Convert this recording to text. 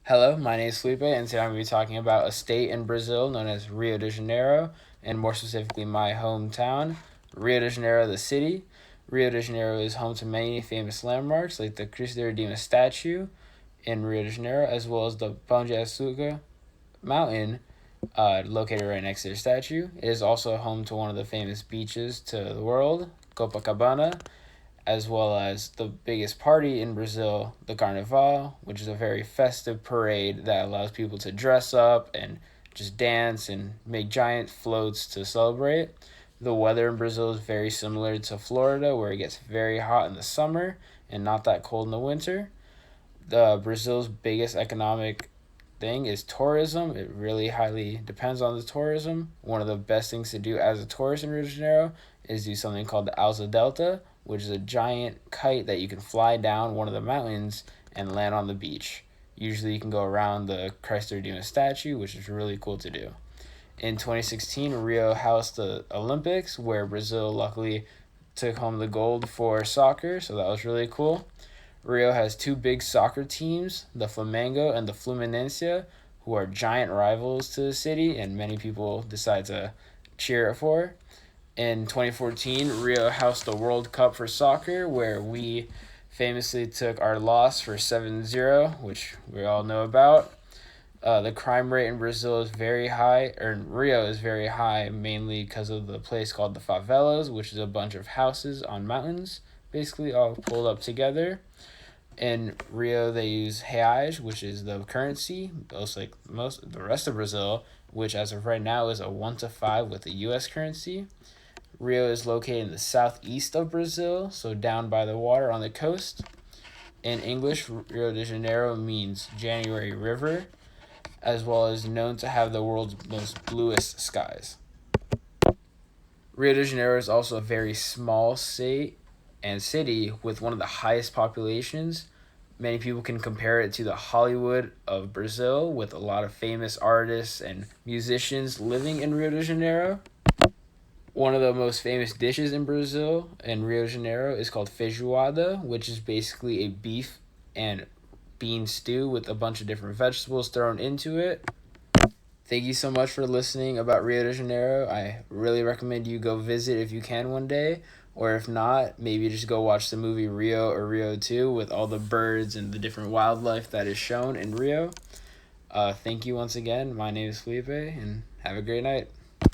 Hello, my name is Felipe, and today I'm going to be talking about a state in Brazil known as Rio de Janeiro, and more specifically, my hometown, Rio de Janeiro, the city. Rio de Janeiro is home to many famous landmarks like the Cristo de Redeemer statue in Rio de Janeiro, as well as the Pão de Açúcar mountain located right next to their statue. It is also home to one of the famous beaches to the world, Copacabana, as well as the biggest party in Brazil, the Carnival, which is a very festive parade that allows people to dress up and just dance and make giant floats to celebrate. The weather in Brazil is very similar to Florida, where it gets very hot in the summer and not that cold in the winter. The Brazil's biggest economic thing is tourism. It really highly depends on the tourism. One of the best things to do as a tourist in Rio de Janeiro is do something called the Asa Delta, which is a giant kite that you can fly down one of the mountains and land on the beach. Usually you can go around the Christ the Redeemer statue, which is really cool to do. In 2016, Rio housed the Olympics, where Brazil luckily took home the gold for soccer, so that was really cool. Rio has two big soccer teams, the Flamengo and the Fluminense, who are giant rivals to the city, and many people decide to cheer it for. In 2014, Rio housed the World Cup for soccer, where we famously took our loss for 7-0, which we all know about. The crime rate in Brazil is very high, or in Rio is very high, mainly because of the place called the favelas, which is a bunch of houses on mountains, basically all pulled up together. In Rio, they use reais, which is the currency, most like most the rest of Brazil, which as of right now is a 1-5 with the U.S. currency. Rio is located in the southeast of Brazil, so down by the water on the coast. In English, Rio de Janeiro means January River, as well as known to have the world's most bluest skies. Rio de Janeiro is also a very small state and city with one of the highest populations. Many people can compare it to the Hollywood of Brazil, with a lot of famous artists and musicians living in Rio de Janeiro. One of the most famous dishes in Brazil and Rio de Janeiro is called feijoada, which is basically a beef and bean stew with a bunch of different vegetables thrown into it. Thank you so much for listening about Rio de Janeiro. I really recommend you go visit if you can one day, or if not, maybe just go watch the movie Rio or Rio 2 with all the birds and the different wildlife that is shown in Rio. Thank you once again. My name is Felipe, and have a great night.